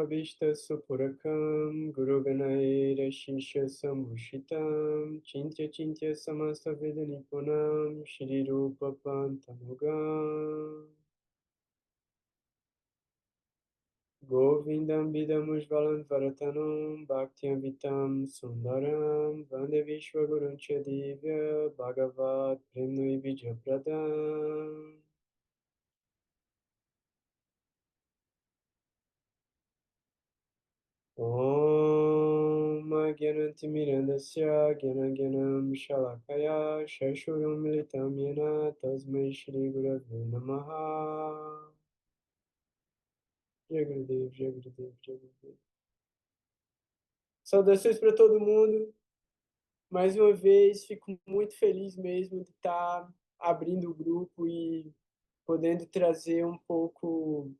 Bhavishta Supurakam Guru Ganaira Shisha Samushitam Chintya Chintya Samasta Vedanipunam Shri Rupa Pantamugam Govindam Vidam Ujvalam Varatanam Bhaktyam Vitam Sundaram Vande Vishwa Gurun Chadivya Bhagavat Premnui Vijapradam Om Gyanantimirandasya Gyanagyanam Shalakaya Shashuram Militam Yena Tasmai Shri Gurave Namaha Jai Gurudev, Jai Gurudev, Jai Gurudev. Saudações para todo mundo. Mais uma vez, fico muito feliz mesmo de estar abrindo o grupo e podendo trazer um pouco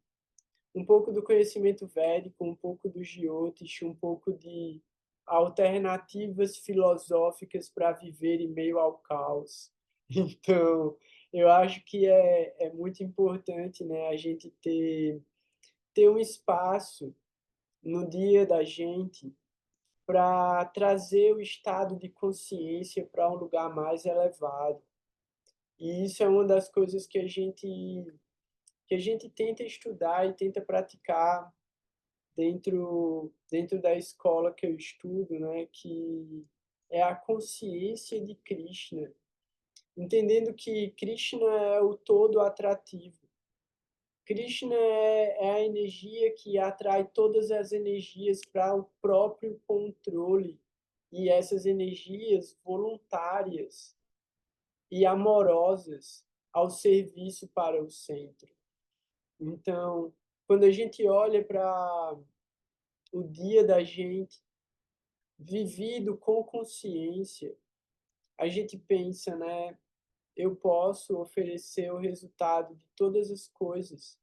do conhecimento védico, um pouco do Jyotish, um pouco de alternativas filosóficas para viver em meio ao caos. Então, eu acho que é muito importante, né, a gente ter um espaço no dia da gente para trazer o estado de consciência para um lugar mais elevado. E isso é uma das coisas que a gente tenta estudar e tenta praticar dentro da escola que eu estudo, né, que é a consciência de Krishna, entendendo que Krishna é o todo atrativo. Krishna é a energia que atrai todas as energias para o próprio controle, e essas energias voluntárias e amorosas ao serviço para o centro. Então, quando a gente olha para o dia da gente vivido com consciência, a gente pensa, né? Eu posso oferecer o resultado de todas as coisas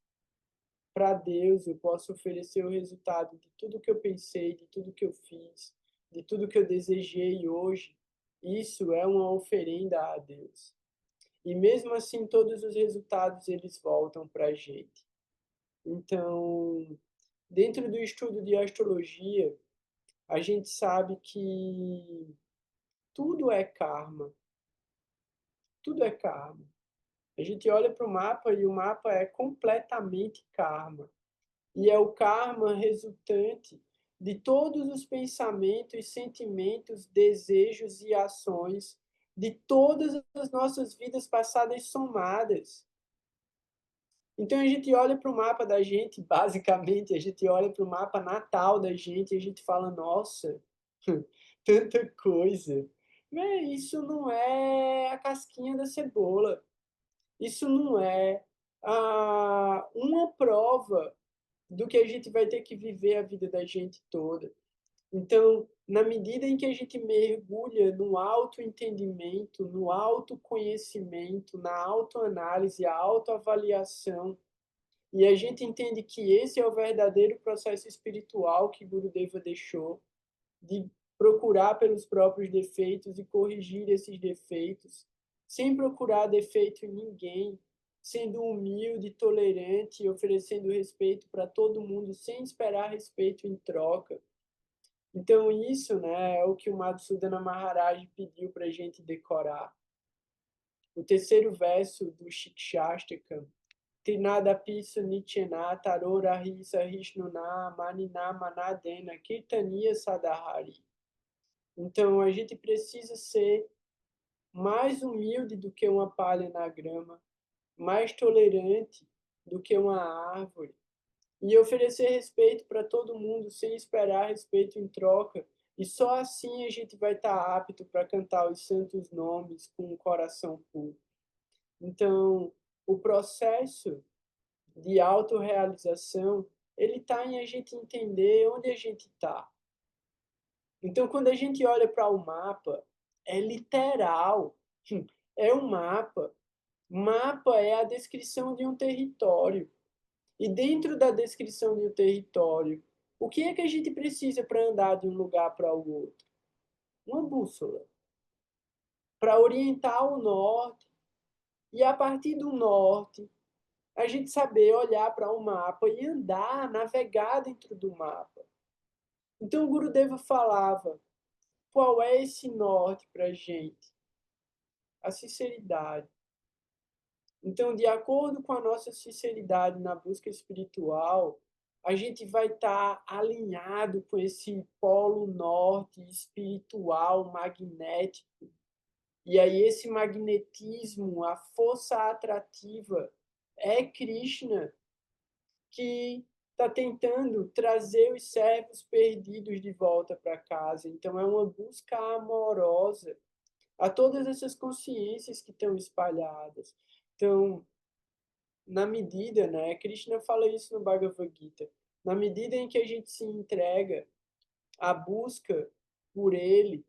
para Deus, eu posso oferecer o resultado de tudo que eu pensei, de tudo que eu fiz, de tudo que eu desejei hoje. Isso é uma oferenda a Deus. E mesmo assim, todos os resultados eles voltam para a gente. Então, dentro do estudo de astrologia, a gente sabe que tudo é karma. Tudo é karma. A gente olha para o mapa e o mapa é completamente karma. E é o karma resultante de todos os pensamentos, sentimentos, desejos e ações de todas as nossas vidas passadas somadas. Então a gente olha para o mapa da gente, basicamente, a gente olha para o mapa natal da gente e a gente fala, nossa, tanta coisa. Mas isso não é a casquinha da cebola. Isso não é uma prova do que a gente vai ter que viver a vida da gente toda. Então, na medida em que a gente mergulha no autoentendimento, no autoconhecimento, na autoanálise, a autoavaliação, e a gente entende que esse é o verdadeiro processo espiritual que Gurudeva deixou, de procurar pelos próprios defeitos e corrigir esses defeitos, sem procurar defeito em ninguém, sendo humilde, tolerante e oferecendo respeito para todo mundo, sem esperar respeito em troca. Então isso, né, é o que o Madhusudana Maharaj pediu para a gente decorar. O terceiro verso do Shikshastakam, Trinadapi Sunichena Tarora Risa Rishnuna Manina Manadena Kirtaniya Sadahari. Então, a gente precisa ser mais humilde do que uma palha na grama, mais tolerante do que uma árvore, e oferecer respeito para todo mundo sem esperar respeito em troca. E só assim a gente vai estar apto para cantar os santos nomes com um coração puro. Então, o processo de autorrealização, ele está em a gente entender onde a gente está. Então, quando a gente olha para o mapa, é literal. É um mapa. Mapa é a descrição de um território. E dentro da descrição de um território, o que é que a gente precisa para andar de um lugar para o outro? Uma bússola. Para orientar o norte. E a partir do norte, a gente saber olhar para o mapa e andar, navegar dentro do mapa. Então o Gurudeva falava, qual é esse norte para a gente? A sinceridade. Então, de acordo com a nossa sinceridade na busca espiritual, a gente vai estar alinhado com esse polo norte espiritual, magnético. E aí esse magnetismo, a força atrativa, é Krishna que está tentando trazer os servos perdidos de volta para casa. Então, é uma busca amorosa a todas essas consciências que estão espalhadas. Então, na medida, né, Krishna fala isso no Bhagavad Gita, na medida em que a gente se entrega à busca por ele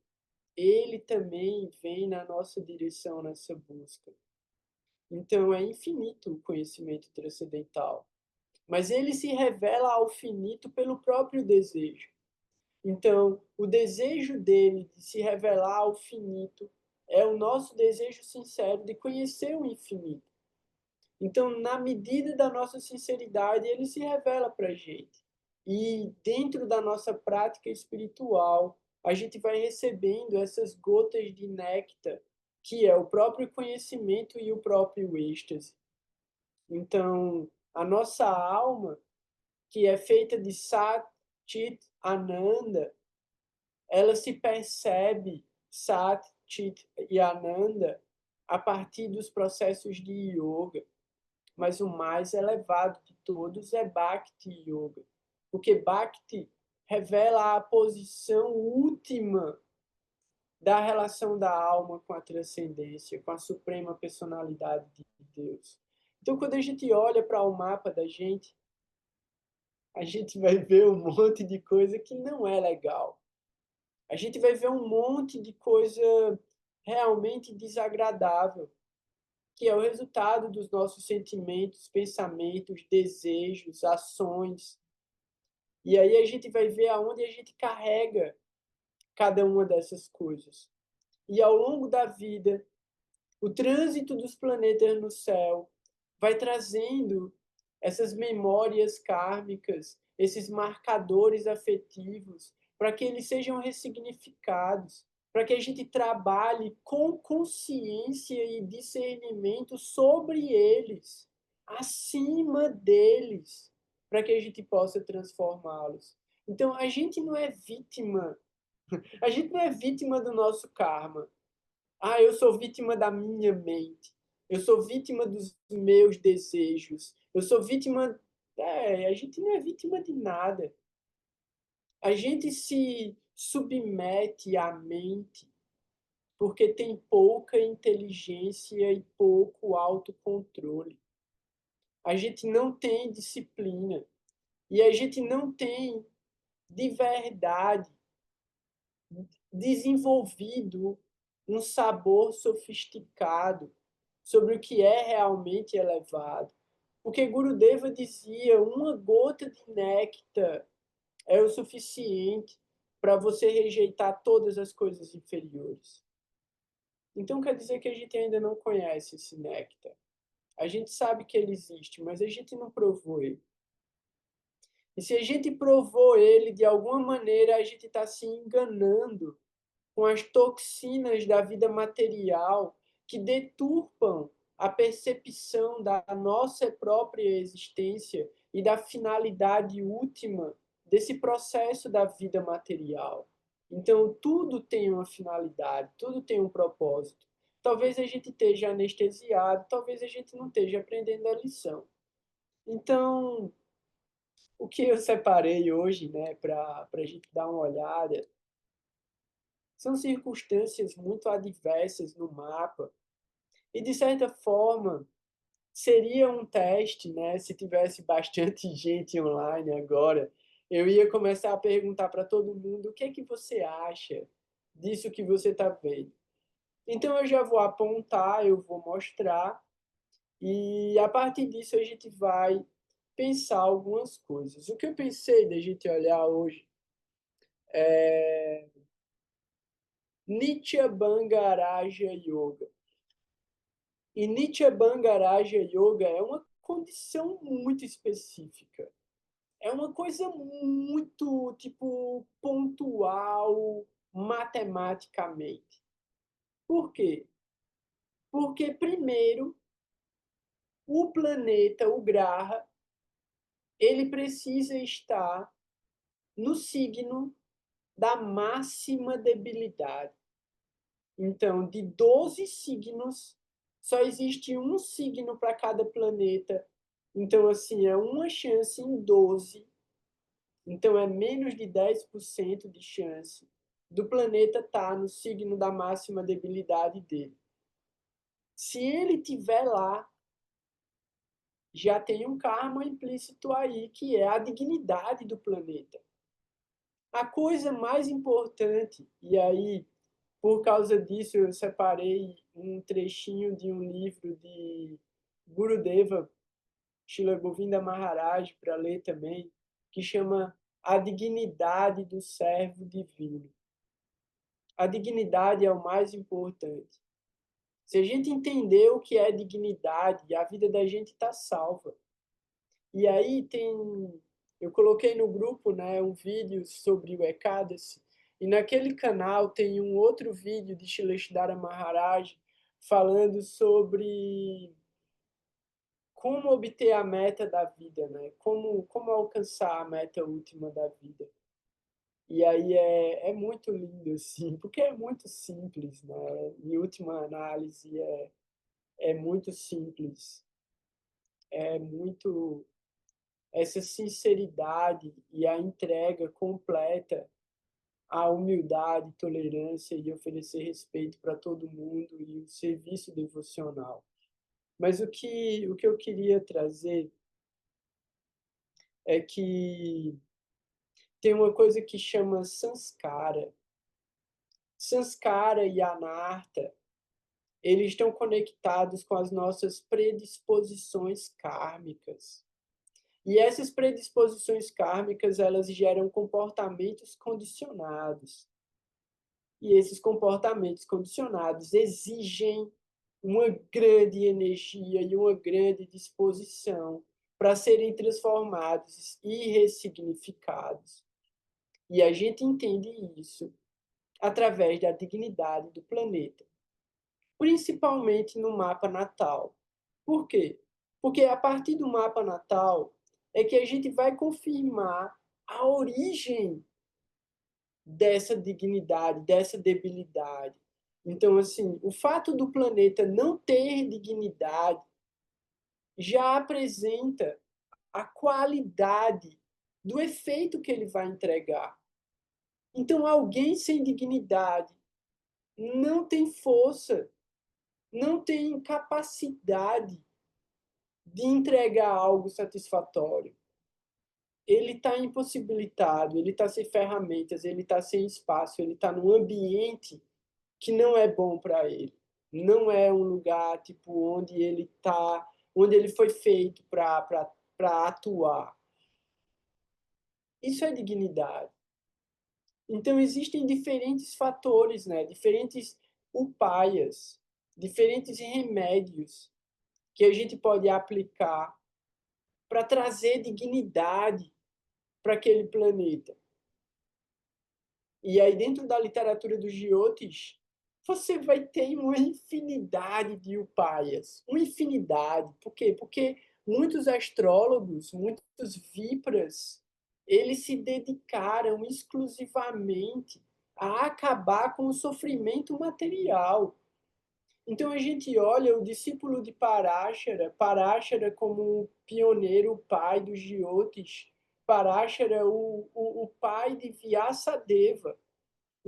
também vem na nossa direção nessa busca. Então, é infinito o conhecimento transcendental. Mas ele se revela ao finito pelo próprio desejo. Então, o desejo dele de se revelar ao finito é o nosso desejo sincero de conhecer o infinito. Então, na medida da nossa sinceridade, ele se revela para a gente. E dentro da nossa prática espiritual, a gente vai recebendo essas gotas de néctar, que é o próprio conhecimento e o próprio êxtase. Então, a nossa alma, que é feita de Sat, Chit, Ananda, ela se percebe Sat, Chit e Ananda a partir dos processos de yoga. Mas o mais elevado de todos é Bhakti Yoga. Porque Bhakti revela a posição última da relação da alma com a transcendência, com a suprema personalidade de Deus. Então, quando a gente olha para o mapa da gente, a gente vai ver um monte de coisa que não é legal. A gente vai ver um monte de coisa realmente desagradável, que é o resultado dos nossos sentimentos, pensamentos, desejos, ações. E aí a gente vai ver aonde a gente carrega cada uma dessas coisas. E ao longo da vida, o trânsito dos planetas no céu vai trazendo essas memórias kármicas, esses marcadores afetivos, para que eles sejam ressignificados, para que a gente trabalhe com consciência e discernimento sobre eles, acima deles, para que a gente possa transformá-los. Então, a gente não é vítima, a gente não é vítima do nosso karma. Ah, eu sou vítima da minha mente. Eu sou vítima dos meus desejos. Eu sou vítima. A gente não é vítima de nada. A gente se submete à mente porque tem pouca inteligência e pouco autocontrole. A gente não tem disciplina. E a gente não tem, de verdade, desenvolvido um sabor sofisticado sobre o que é realmente elevado. Porque Gurudeva dizia, uma gota de néctar é o suficiente para você rejeitar todas as coisas inferiores. Então quer dizer que a gente ainda não conhece esse néctar. A gente sabe que ele existe, mas a gente não provou ele. E se a gente provou ele de alguma maneira, a gente está se enganando com as toxinas da vida material que deturpam a percepção da nossa própria existência e da finalidade última desse processo da vida material. Então, tudo tem uma finalidade, tudo tem um propósito. Talvez a gente esteja anestesiado, talvez a gente não esteja aprendendo a lição. Então, o que eu separei hoje, né, para a gente dar uma olhada, são circunstâncias muito adversas no mapa. E, de certa forma, seria um teste, né? Se tivesse bastante gente online agora, eu ia começar a perguntar para todo mundo o que é que você acha disso que você está vendo. Então, eu já vou apontar, eu vou mostrar, e a partir disso a gente vai pensar algumas coisas. O que eu pensei da gente olhar hoje é Nitya Bangaraja Yoga. E Nitya Bangaraja Yoga é uma condição muito específica. É uma coisa muito, tipo, pontual matematicamente. Por quê? Porque, primeiro, o planeta, o Graha, ele precisa estar no signo da máxima debilidade. Então, de 12 signos, só existe um signo para cada planeta. Então, assim, é uma chance em 12. Então, é menos de 10% de chance do planeta estar no signo da máxima debilidade dele. Se ele tiver lá, já tem um karma implícito aí, que é a dignidade do planeta. A coisa mais importante, e aí, por causa disso, eu separei um trechinho de um livro de Gurudeva, Srila Govinda Maharaj, para ler também, que chama A Dignidade do Servo Divino. A dignidade é o mais importante. Se a gente entender o que é dignidade, a vida da gente está salva. E aí eu coloquei no grupo, né, um vídeo sobre o Ekadasi, e naquele canal tem um outro vídeo de Shaleshdara Maharaj falando sobre como obter a meta da vida, né? Como alcançar a meta última da vida. E aí é muito lindo, assim, porque é muito simples, né? Em última análise, é muito simples. É muito essa sinceridade e a entrega completa, a humildade, tolerância e oferecer respeito para todo mundo e o serviço devocional. Mas o que eu queria trazer é que tem uma coisa que chama sanskara. Sanskara e anartha, eles estão conectados com as nossas predisposições kármicas. E essas predisposições kármicas, elas geram comportamentos condicionados. E esses comportamentos condicionados exigem uma grande energia e uma grande disposição para serem transformados e ressignificados. E a gente entende isso através da dignidade do planeta, principalmente no mapa natal. Por quê? Porque a partir do mapa natal é que a gente vai confirmar a origem dessa dignidade, dessa debilidade. Então, assim, o fato do planeta não ter dignidade já apresenta a qualidade do efeito que ele vai entregar. Então, alguém sem dignidade não tem força, não tem capacidade de entregar algo satisfatório. Ele está impossibilitado, ele está sem ferramentas, ele está sem espaço, ele está num ambiente que não é bom para ele. Não é um lugar tipo onde ele foi feito para atuar. Isso é dignidade. Então existem diferentes fatores, né? Diferentes upayas, diferentes remédios que a gente pode aplicar para trazer dignidade para aquele planeta. E aí, dentro da literatura dos Jyotish, você vai ter uma infinidade de upayas. Uma infinidade. Por quê? Porque muitos astrólogos, muitos vipras, eles se dedicaram exclusivamente a acabar com o sofrimento material. Então a gente olha o discípulo de Parashara, Parashara como o pioneiro, o pai dos Jyotish, Parashara o pai de Vyasadeva.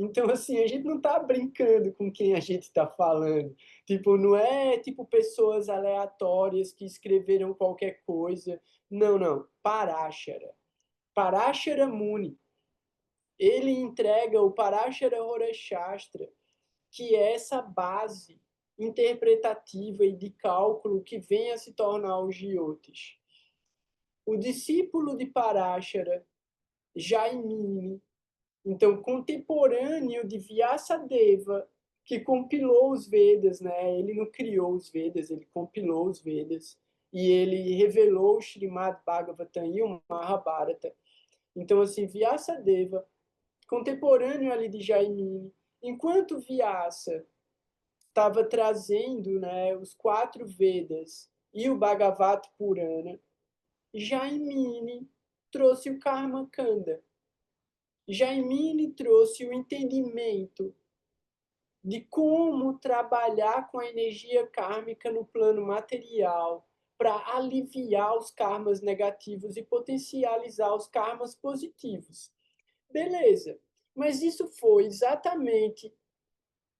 Então, assim, a gente não está brincando com quem a gente está falando. Tipo, não é tipo pessoas aleatórias que escreveram qualquer coisa. Não, não. Parashara. Parashara Muni. Ele entrega o Parashara Horashastra, que é essa base interpretativa e de cálculo que vem a se tornar os Jyotish. O discípulo de Parashara, Jaimini, então contemporâneo de Vyasadeva, que compilou os Vedas, né? Ele não criou os Vedas, ele compilou os Vedas. e ele revelou o Srimad Bhagavatam e o Mahabharata. Então, assim, Vyasadeva, contemporâneo ali de Jaimini, enquanto Vyasa estava trazendo, né, os 4 Vedas e o Bhagavata Purana, Jaimini trouxe o Karma Kanda. Jaimini trouxe o entendimento de como trabalhar com a energia kármica no plano material para aliviar os karmas negativos e potencializar os karmas positivos. Beleza, mas isso foi exatamente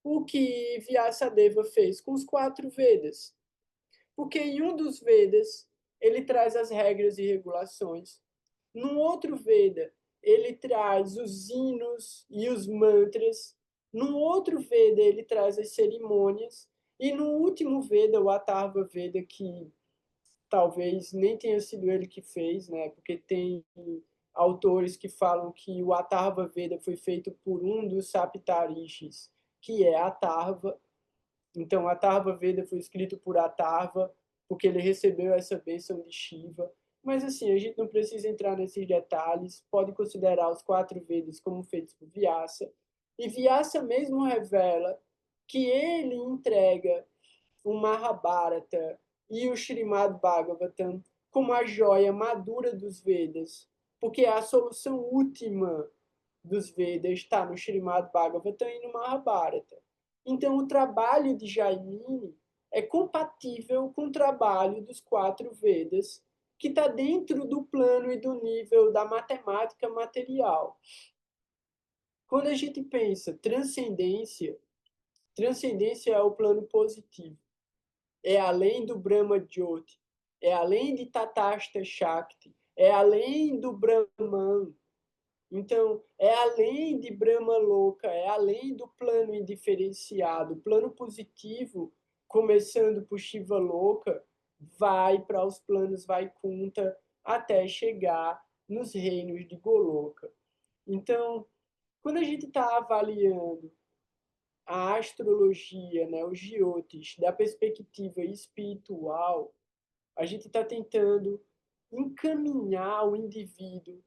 o que Vyasadeva fez com os 4 Vedas. Porque em um dos Vedas, ele traz as regras e regulações. No outro Veda, ele traz os hinos e os mantras. No outro Veda, ele traz as cerimônias. E no último Veda, o Atharva Veda, que talvez nem tenha sido ele que fez, né? Porque tem autores que falam que o Atharva Veda foi feito por um dos Saptarishis, que é Atharva. Então, Atharva Veda foi escrito por Atharva, porque ele recebeu essa bênção de Shiva. Mas, assim, a gente não precisa entrar nesses detalhes, pode considerar os 4 Vedas como feitos por Vyasa. E Vyasa mesmo revela que ele entrega o Mahabharata e o Srimad Bhagavatam como a joia madura dos Vedas, porque a solução última dos Vedas está no Srimad Bhagavatam e no Mahabharata. Então, o trabalho de Jaimini é compatível com o trabalho dos 4 Vedas, que está dentro do plano e do nível da matemática material. Quando a gente pensa transcendência, transcendência é o plano positivo. É além do Brahma Jyoti, é além de Tatasta Shakti, é além do Brahman. Então, é além de Brahma Loka, é além do plano indiferenciado. O plano positivo, começando por Shiva Loka, vai para os planos Vaikunta até chegar nos reinos de Goloka. Então, quando a gente está avaliando a astrologia, né, os jyotis, da perspectiva espiritual, a gente está tentando encaminhar o indivíduo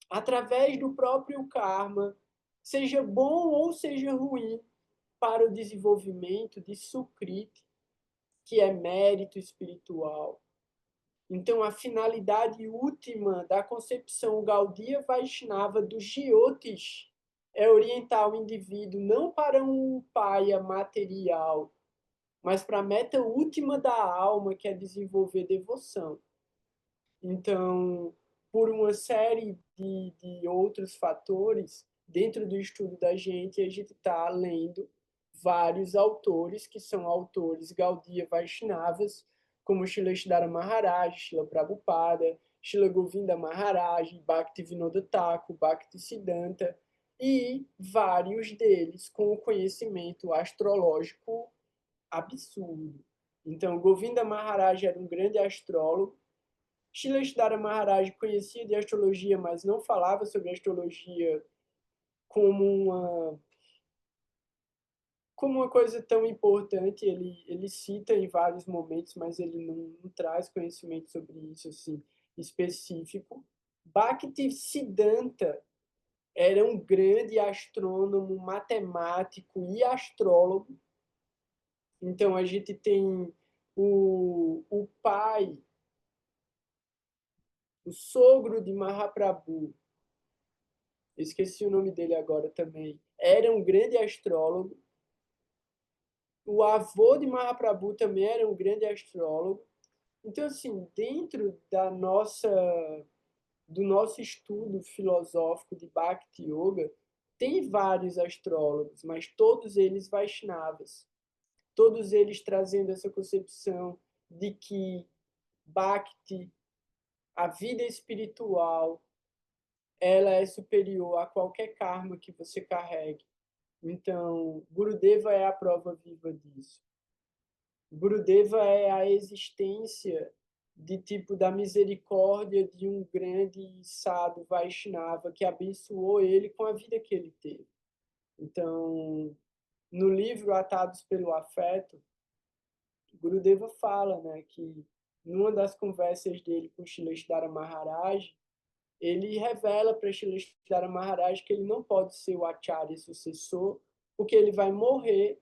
através do próprio karma, seja bom ou seja ruim, para o desenvolvimento de Sukriti, que é mérito espiritual. Então, a finalidade última da concepção Gaudiya Vaishnava dos Jyotis é orientar o indivíduo não para um upaya material, mas para a meta última da alma, que é desenvolver devoção. Então, por uma série de outros fatores, dentro do estudo da gente, a gente está lendo vários autores, que são autores Gaudiya Vaishnavas, como Srila Siddhara Maharaj, Srila Prabhupada, Srila Govinda Maharaj, Bhaktivinoda Thakur, Bhaktisiddhanta, e vários deles com o conhecimento astrológico absurdo. Então, Govinda Maharaj era um grande astrólogo. Srila Siddhara Maharaj conhecia de astrologia, mas não falava sobre astrologia como uma coisa tão importante. Ele cita em vários momentos, mas ele não traz conhecimento sobre isso assim, específico. Bhaktisiddhanta era um grande astrônomo, matemático e astrólogo. Então, a gente tem o pai, o sogro de Mahaprabhu, esqueci o nome dele agora também, era um grande astrólogo. O avô de Mahaprabhu também era um grande astrólogo. Então, assim, dentro do nosso estudo filosófico de Bhakti Yoga, tem vários astrólogos, mas todos eles Vaishnavas. Todos eles trazendo essa concepção de que Bhakti, a vida espiritual, ela é superior a qualquer karma que você carregue. Então, Gurudeva é a prova viva disso. Gurudeva é a existência de tipo da misericórdia de um grande sadhu Vaishnava que abençoou ele com a vida que ele teve. Então, no livro Atados pelo Afeto, Gurudeva fala, né, que numa das conversas dele com Shileshdara Maharaj, ele revela para Shileshdara Maharaj que ele não pode ser o Acharya sucessor, porque ele vai morrer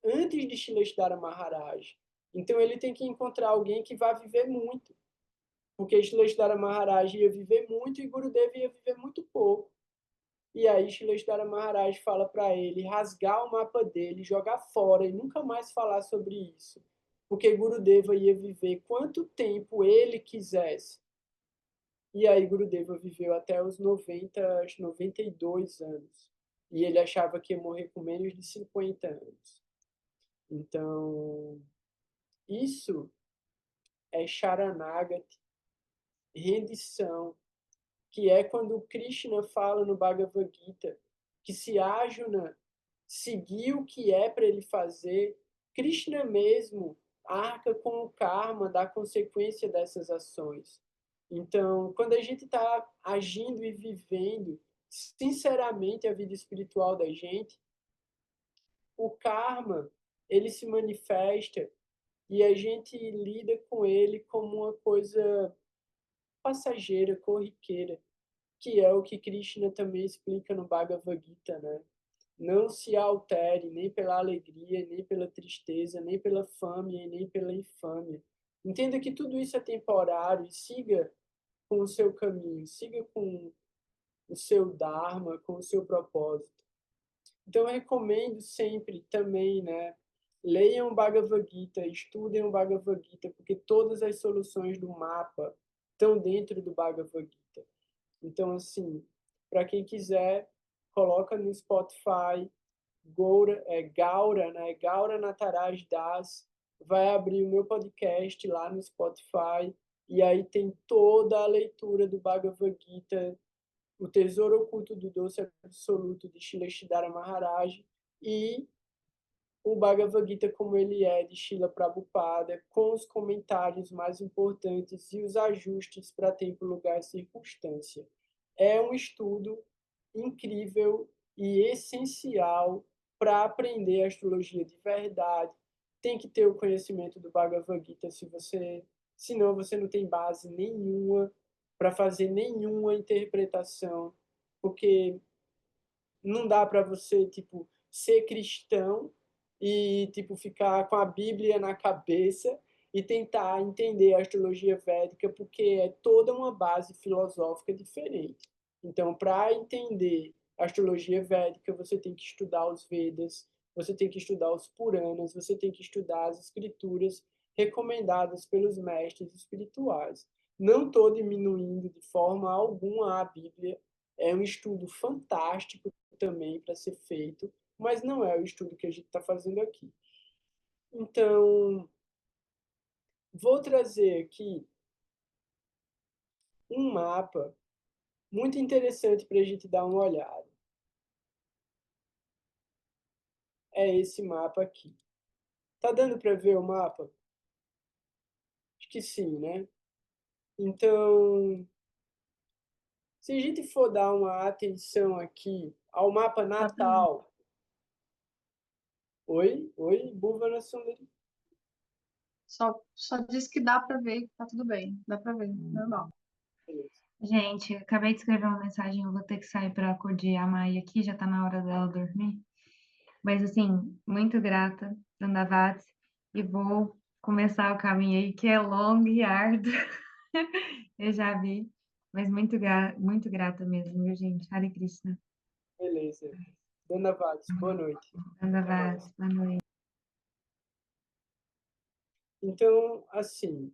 antes de Shileshdara Maharaj. Então ele tem que encontrar alguém que vai viver muito, porque Shileshdara Maharaj ia viver muito e Gurudeva ia viver muito pouco. E aí Shileshdara Maharaj fala para ele rasgar o mapa dele, jogar fora e nunca mais falar sobre isso, porque Gurudeva ia viver quanto tempo ele quisesse. E aí Gurudeva viveu até os 90, 92 anos. E ele achava que ia morrer com menos de 50 anos. Então, isso é Sharanagati, rendição, que é quando Krishna fala no Bhagavad Gita que se Arjuna seguir o que é para ele fazer, Krishna mesmo arca com o karma da consequência dessas ações. Então, quando a gente está agindo e vivendo sinceramente a vida espiritual da gente, o karma ele se manifesta e a gente lida com ele como uma coisa passageira, corriqueira, que é o que Krishna também explica no Bhagavad Gita, né? Não se altere nem pela alegria, nem pela tristeza, nem pela fome, nem pela infâmia. Entenda que tudo isso é temporário e siga com o seu caminho, siga com o seu Dharma, com o seu propósito. Então, eu recomendo sempre também, né? Leiam o Bhagavad Gita, estudem o Bhagavad Gita, porque todas as soluções do mapa estão dentro do Bhagavad Gita. Então, assim, para quem quiser, coloca no Spotify, Gaura, né? Gaura Nataraj Das, vai abrir o meu podcast lá no Spotify, e aí tem toda a leitura do Bhagavad Gita, o Tesouro Oculto do Doce Absoluto de Shileshdara Maharaj e o Bhagavad Gita como ele é de Srila Prabhupada, com os comentários mais importantes e os ajustes para tempo, lugar e circunstância. É um estudo incrível e essencial para aprender astrologia de verdade. Tem que ter o conhecimento do Bhagavad Gita, senão você não tem base nenhuma para fazer nenhuma interpretação, porque não dá para você tipo ser cristão e tipo ficar com a Bíblia na cabeça e tentar entender a astrologia védica, porque é toda uma base filosófica diferente. Então, para entender a astrologia védica, você tem que estudar os Vedas, você tem que estudar os Puranas, você tem que estudar as escrituras recomendadas pelos mestres espirituais. Não estou diminuindo de forma alguma a Bíblia, é um estudo fantástico também para ser feito, mas não é o estudo que a gente está fazendo aqui. Então, vou trazer aqui um mapa muito interessante para a gente dar uma olhada. É esse mapa aqui. Tá dando para ver o mapa? Acho que sim, né? Então, se a gente for dar uma atenção aqui ao mapa Dá pra ver. natal. Oi, Bhuvana Sundari. Só diz que dá pra ver, tá tudo bem. Dá pra ver, normal. Beleza. Gente, eu acabei de escrever uma mensagem, eu vou ter que sair para acudir a Maia aqui, já tá na hora dela dormir. Mas, assim, muito grata, Dandavats, e vou começar o caminho aí, que é longo e árduo. Eu já vi, mas muito grata mesmo, viu, gente? Hare Krishna. Beleza. Dona Vades, boa noite. Até mais. Dandavats, boa noite. Então, assim,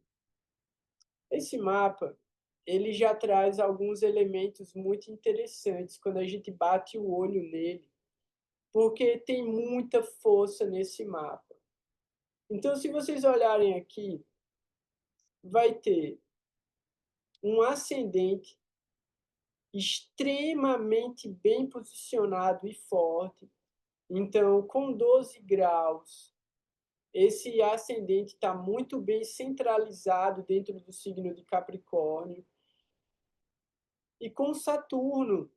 esse mapa, ele já traz alguns elementos muito interessantes quando a gente bate o olho nele, porque tem muita força nesse mapa. Então, se vocês olharem aqui, vai ter um ascendente extremamente bem posicionado e forte. Então, com 12 graus, esse ascendente está muito bem centralizado dentro do signo de Capricórnio. E com Saturno,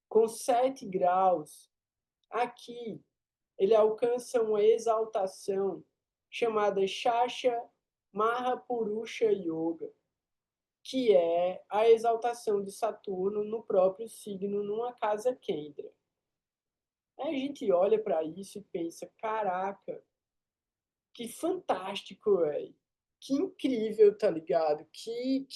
com 7 graus, aqui ele alcança uma exaltação chamada Shasha Mahapurusha Yoga, que é a exaltação de Saturno no próprio signo, numa casa Kendra. Aí a gente olha para isso e pensa, caraca, que fantástico, velho. Que incrível, tá ligado? Que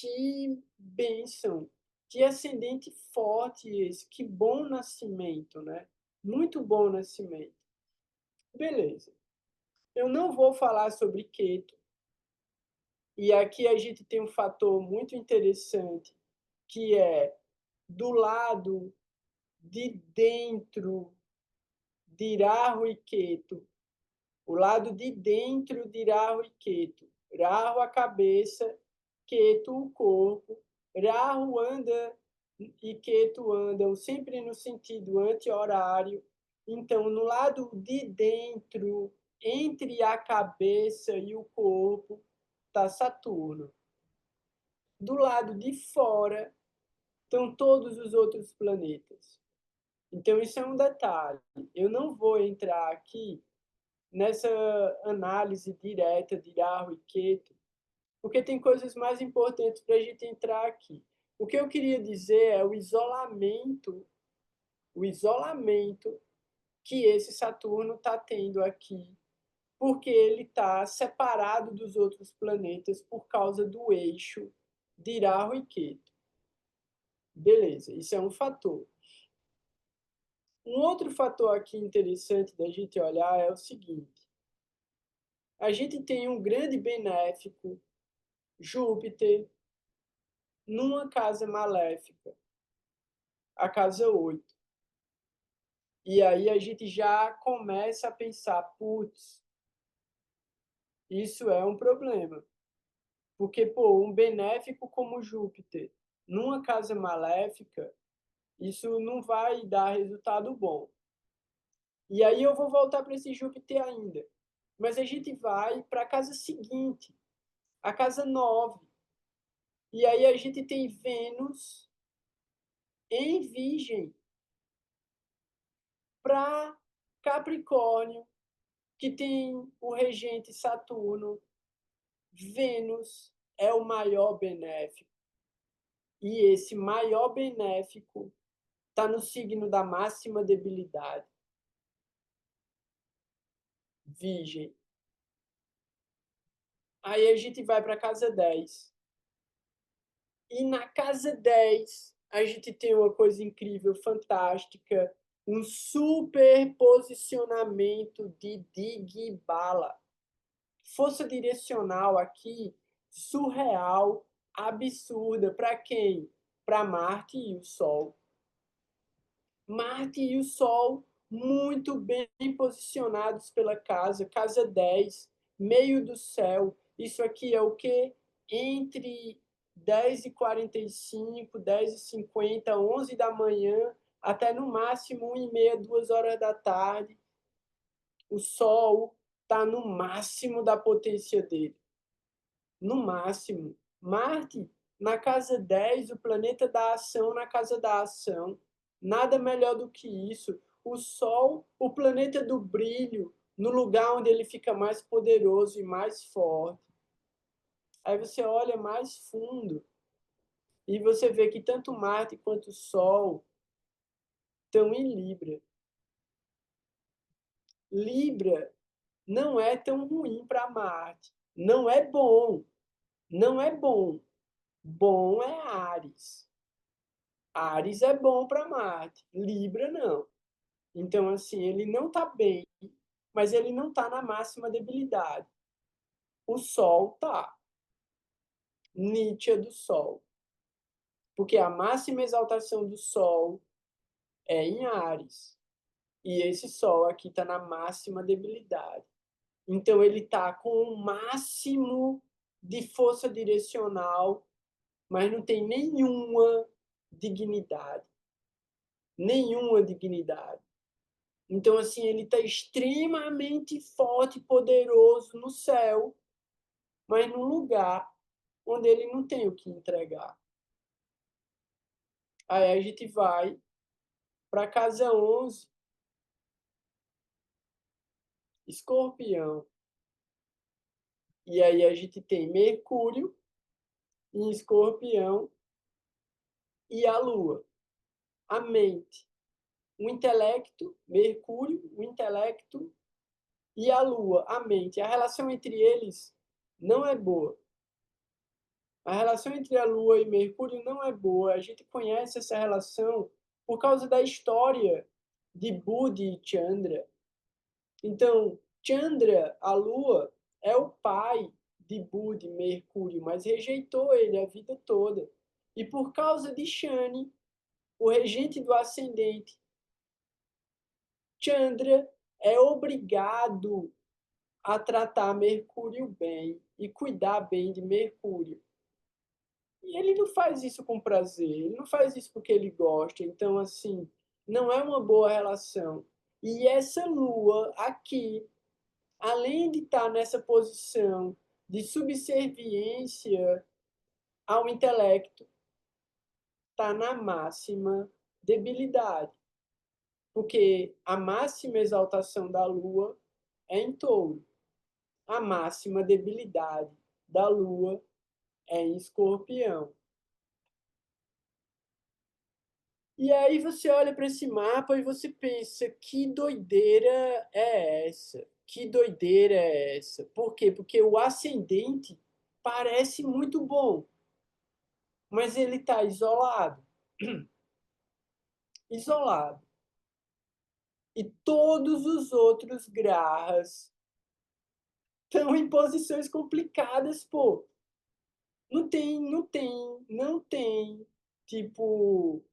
bênção. Que ascendente forte esse. Que bom nascimento, né? Muito bom nascimento. Beleza. Eu não vou falar sobre Ketu. E aqui a gente tem um fator muito interessante, que é do lado de dentro de Rahu e Ketu. O lado de dentro de Rahu e Ketu. Rahu a cabeça, Ketu o corpo. Rahu anda e Ketu andam sempre no sentido anti-horário. Então, no lado de dentro, entre a cabeça e o corpo, está Saturno. Do lado de fora, estão todos os outros planetas. Então, isso é um detalhe. Eu não vou entrar aqui nessa análise direta de Rahu e Ketu, porque tem coisas mais importantes para a gente entrar aqui. O que eu queria dizer é o isolamento que esse Saturno está tendo aqui, porque ele está separado dos outros planetas por causa do eixo de Rahu e Ketu. Beleza, isso é um fator. Um outro fator aqui interessante da gente olhar é o seguinte: a gente tem um grande benéfico, Júpiter, numa casa maléfica, a casa 8. E aí a gente já começa a pensar, putz, isso é um problema. Porque, pô, um benéfico como Júpiter, numa casa maléfica, isso não vai dar resultado bom. E aí eu vou voltar para esse Júpiter ainda. Mas a gente vai para a casa seguinte, a casa 9. E aí a gente tem Vênus em Virgem para Capricórnio, que tem o regente Saturno. Vênus é o maior benéfico. E esse maior benéfico está no signo da máxima debilidade. Virgem. Aí a gente vai para a casa 10. E na casa 10, a gente tem uma coisa incrível, fantástica, um superposicionamento de Digbala. Força direcional aqui, surreal, absurda. Para quem? Para Marte e o Sol. Marte e o Sol muito bem posicionados pela casa 10, meio do céu. Isso aqui é o que? Entre 10h45, 10h50, 11 da manhã, até no máximo 1h30, 2 horas da tarde. O Sol está no máximo da potência dele. No máximo. Marte, na casa 10, o planeta da ação na casa da ação. Nada melhor do que isso. O Sol, o planeta do brilho, no lugar onde ele fica mais poderoso e mais forte. Aí você olha mais fundo e você vê que tanto Marte quanto o Sol estão em Libra. Libra não é tão ruim para Marte. Não é bom. Não é bom. Bom é Áries. Áries é bom para Marte. Libra não. Então, assim, ele não está bem, mas ele não está na máxima debilidade. O Sol tá. Nietzsche do Sol. Porque a máxima exaltação do Sol é em Áries. E esse Sol aqui está na máxima debilidade. Então, ele está com o máximo de força direcional, mas não tem nenhuma dignidade. Nenhuma dignidade. Então, assim, ele está extremamente forte e poderoso no céu, mas num lugar onde ele não tem o que entregar. Aí a gente vai para a casa 11, Escorpião. E aí a gente tem Mercúrio em Escorpião e a Lua. A mente, o intelecto, Mercúrio, o intelecto e a Lua, a mente. A relação entre eles não é boa. A relação entre a Lua e Mercúrio não é boa. A gente conhece essa relação por causa da história de Budi e Chandra. Então, Chandra, a Lua, é o pai de Budi, Mercúrio, mas rejeitou ele a vida toda. E por causa de Shani, o regente do ascendente, Chandra é obrigado a tratar Mercúrio bem e cuidar bem de Mercúrio. E ele não faz isso com prazer, ele não faz isso porque ele gosta. Então, assim, não é uma boa relação. E essa lua aqui, além de estar nessa posição de subserviência ao intelecto, está na máxima debilidade. Porque a máxima exaltação da lua é em touro. A máxima debilidade da lua é em escorpião. E aí você olha para esse mapa e você pensa, que doideira é essa? Que doideira é essa? Por quê? Porque o ascendente parece muito bom, mas ele está isolado. Isolado. E todos os outros grahas estão em posições complicadas, pô. Não tem, tipo,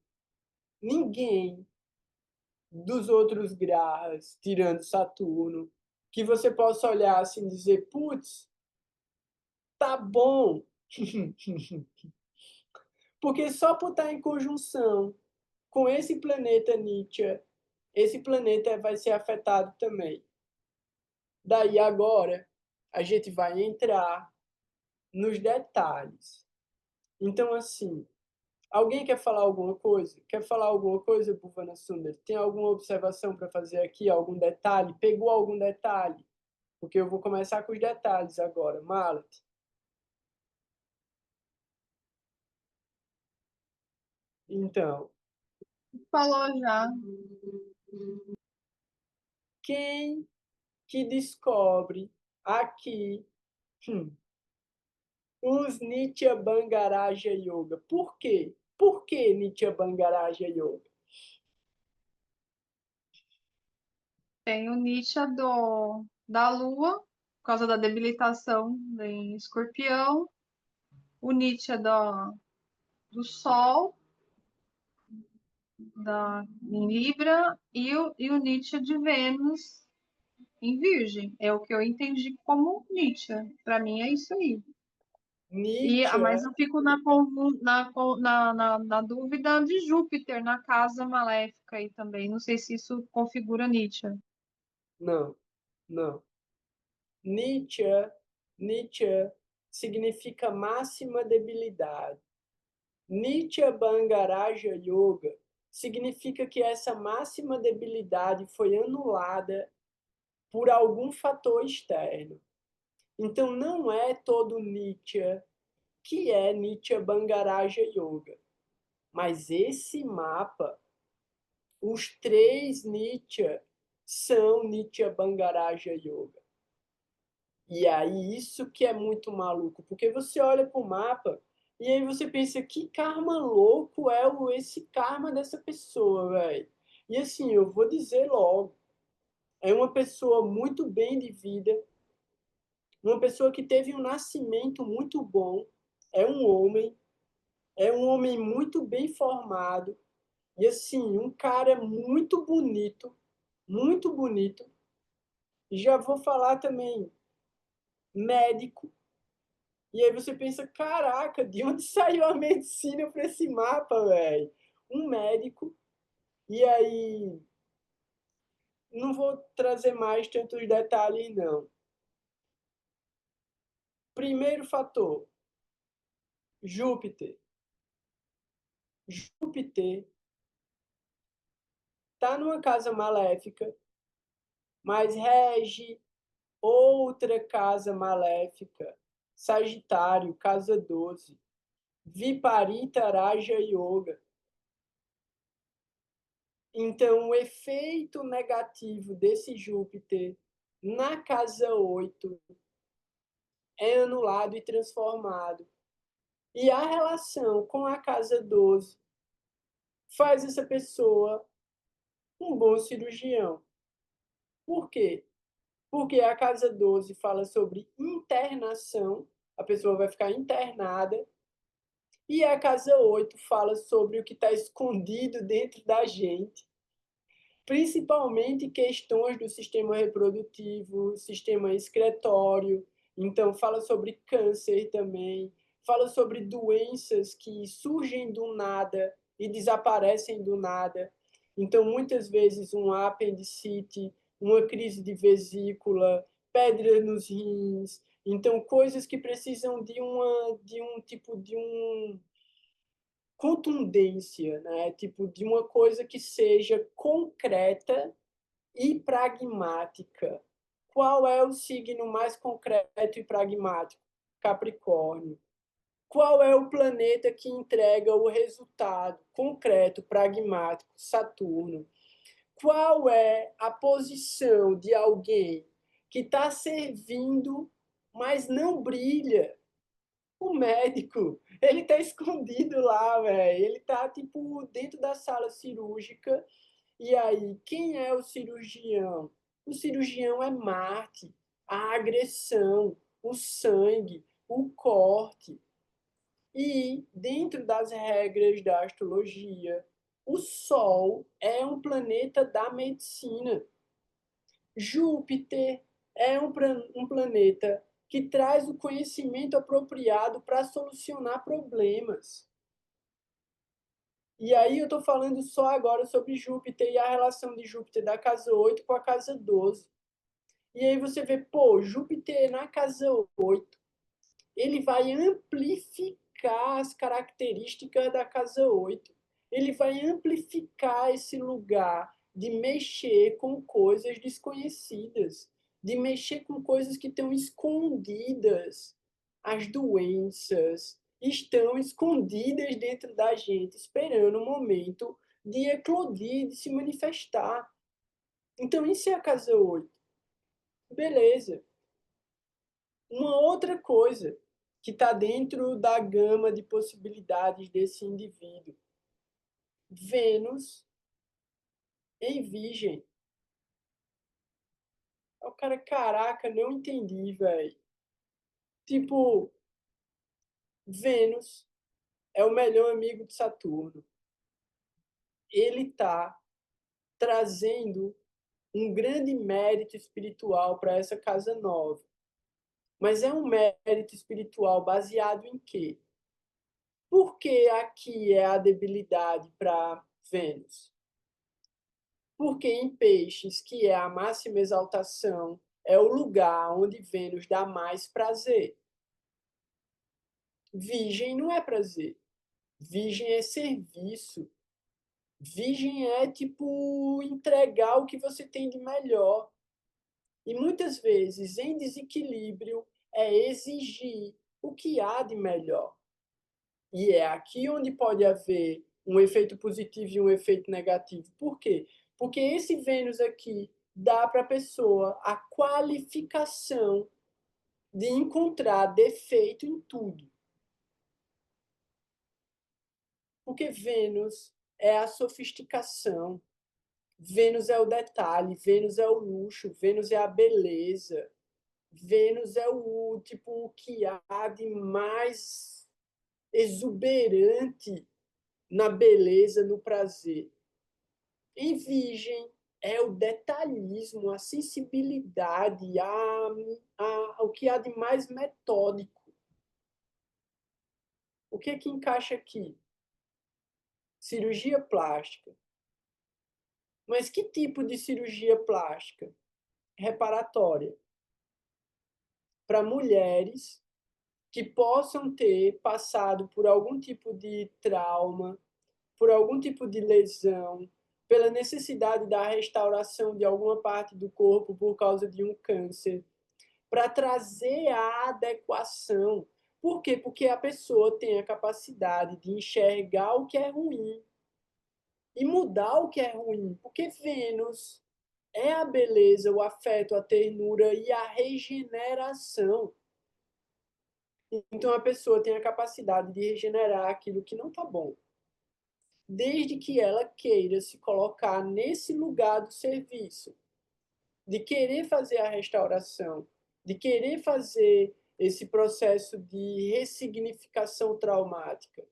ninguém dos outros grahas, tirando Saturno, que você possa olhar assim e dizer, putz, tá bom. Porque só por estar em conjunção com esse planeta Nietzsche, esse planeta vai ser afetado também. Daí agora, a gente vai entrar nos detalhes. Então, assim, alguém quer falar alguma coisa? Quer falar alguma coisa, Bhuvana Sundar? Tem alguma observação para fazer aqui? Algum detalhe? Pegou algum detalhe? Porque eu vou começar com os detalhes agora. Malat. Então, Falou já. quem que descobre aqui os Nitya Bangaraja Yoga? Por quê? Por que Nitya Bangaraja Yoga? Tem o Nietzsche da Lua, por causa da debilitação em Escorpião. O Nietzsche do Sol, em Libra. E o Nietzsche de Vênus em Virgem. É o que eu entendi como Nietzsche. Para mim é isso aí. Mas Nietzsche, eu fico na dúvida de Júpiter na casa maléfica aí também. Não sei se isso configura Nietzsche. não, não. Nietzsche, Nietzsche significa máxima debilidade. Nitya Bangaraja Yoga significa que essa máxima debilidade foi anulada por algum fator externo. Então não é todo Nitya que é Nitya Bangaraja Yoga. Mas esse mapa, os três Nitya são Nitya Bangaraja Yoga. E aí isso que é muito maluco, porque você olha para o mapa e aí você pensa, que karma louco é esse karma dessa pessoa, velho? E assim, eu vou dizer logo, é uma pessoa muito bem de vida, uma pessoa que teve um nascimento muito bom, é um homem muito bem formado, e assim, um cara muito bonito. E já vou falar também, médico. E aí você pensa, caraca, de onde saiu a medicina para esse mapa, velho? Um médico. E aí, não vou trazer mais tantos detalhes, não. Primeiro fator, Júpiter. Júpiter está numa casa maléfica, mas rege outra casa maléfica, Sagitário, casa 12, Viparita Raja Yoga. Então, o efeito negativo desse Júpiter na casa 8 é anulado e transformado. E a relação com a casa 12 faz essa pessoa um bom cirurgião. Por quê? Porque a casa 12 fala sobre internação, a pessoa vai ficar internada, e a casa 8 fala sobre o que está escondido dentro da gente, principalmente questões do sistema reprodutivo, sistema excretório, então fala sobre câncer também, fala sobre doenças que surgem do nada e desaparecem do nada. Então, muitas vezes, um apendicite, uma crise de vesícula, pedra nos rins, então coisas que precisam de um tipo de contundência, né? Tipo de uma coisa que seja concreta e pragmática. Qual é o signo mais concreto e pragmático? Capricórnio. Qual é o planeta que entrega o resultado concreto, pragmático? Saturno. Qual é a posição de alguém que está servindo, mas não brilha? O médico, ele tá escondido lá, velho. Ele tá, tipo, dentro da sala cirúrgica. E aí, quem é o cirurgião? O cirurgião é Marte, a agressão, o sangue, o corte. E, dentro das regras da astrologia, o Sol é um planeta da medicina. Júpiter é um planeta que traz o conhecimento apropriado para solucionar problemas. E aí eu estou falando só agora sobre Júpiter e a relação de Júpiter da casa 8 com a casa 12. E aí você vê, pô, Júpiter na casa 8, ele vai amplificar as características da casa 8. Ele vai amplificar esse lugar de mexer com coisas desconhecidas, de mexer com coisas que estão escondidas. As doenças estão escondidas dentro da gente, esperando o momento de eclodir, de se manifestar. Então, isso é a casa 8. Beleza. Uma outra coisa que está dentro da gama de possibilidades desse indivíduo. Vênus em Virgem. O cara, caraca, não entendi, velho. Tipo, Vênus é o melhor amigo de Saturno. Ele tá trazendo um grande mérito espiritual para essa casa 9. Mas é um mérito espiritual baseado em quê? Porque aqui é a debilidade para Vênus. Porque em Peixes, que é a máxima exaltação, é o lugar onde Vênus dá mais prazer. Virgem não é prazer. Virgem é serviço. Virgem é tipo entregar o que você tem de melhor. E muitas vezes, em desequilíbrio, é exigir o que há de melhor. E é aqui onde pode haver um efeito positivo e um efeito negativo. Por quê? Porque esse Vênus aqui dá para a pessoa a qualificação de encontrar defeito em tudo. Porque Vênus é a sofisticação, Vênus é o detalhe, Vênus é o luxo, Vênus é a beleza, Vênus é o tipo o que há de mais exuberante na beleza, no prazer. Em Virgem é o detalhismo, a sensibilidade, o que há de mais metódico. O que é que encaixa aqui? Cirurgia plástica. Mas que tipo de cirurgia plástica? Reparatória. Para mulheres que possam ter passado por algum tipo de trauma, por algum tipo de lesão, pela necessidade da restauração de alguma parte do corpo por causa de um câncer. para trazer a adequação. Por quê? Porque a pessoa tem a capacidade de enxergar o que é ruim e mudar o que é ruim. Porque Vênus é a beleza, o afeto, a ternura e a regeneração. Então a pessoa tem a capacidade de regenerar aquilo que não está bom, desde que ela queira se colocar nesse lugar do serviço, de querer fazer a restauração, de querer fazer esse processo de ressignificação traumática.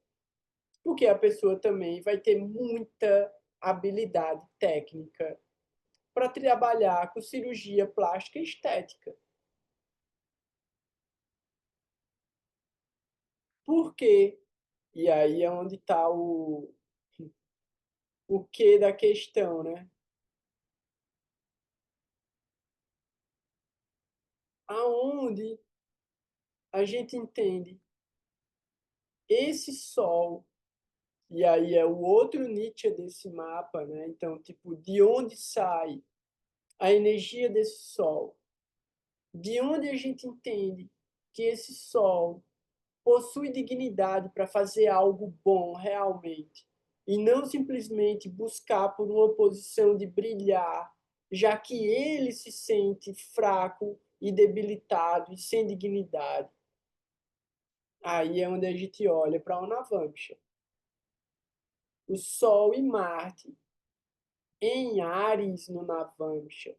Porque a pessoa também vai ter muita habilidade técnica para trabalhar com cirurgia plástica e estética. Por quê? E aí é onde está o quê da questão, né? Aonde a gente entende esse sol, e aí é o outro Nietzsche desse mapa, né? Então, tipo, de onde sai a energia desse sol? De onde a gente entende que esse sol possui dignidade para fazer algo bom realmente, e não simplesmente buscar por uma posição de brilhar, já que ele se sente fraco e debilitado e sem dignidade. Aí é onde a gente olha para o Navamsha. O Sol e Marte em Áries no Navamsha,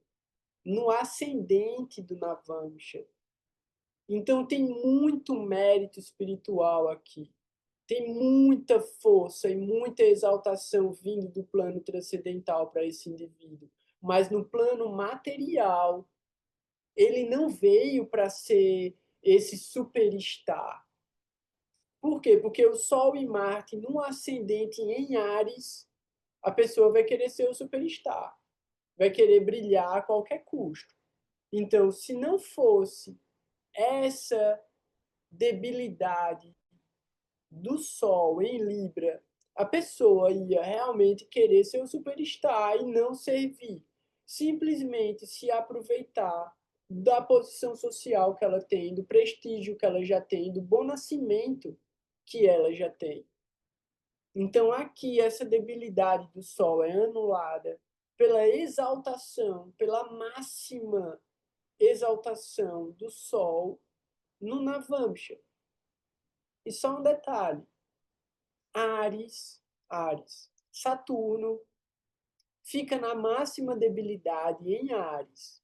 no ascendente do Navamsha. Então tem muito mérito espiritual aqui. Tem muita força e muita exaltação vindo do plano transcendental para esse indivíduo. Mas no plano material, ele não veio para ser esse superstar. Por quê? Porque o Sol e Marte, num ascendente em Áries, a pessoa vai querer ser o superstar, vai querer brilhar a qualquer custo. Então, se não fosse essa debilidade do Sol em Libra, a pessoa ia realmente querer ser o superstar e não servir. Simplesmente se aproveitar da posição social que ela tem, do prestígio que ela já tem, do bom nascimento que ela já tem. Então, aqui, essa debilidade do Sol é anulada pela exaltação, pela máxima exaltação do Sol no Navamsha. E só um detalhe: Áries, Saturno fica na máxima debilidade em Áries,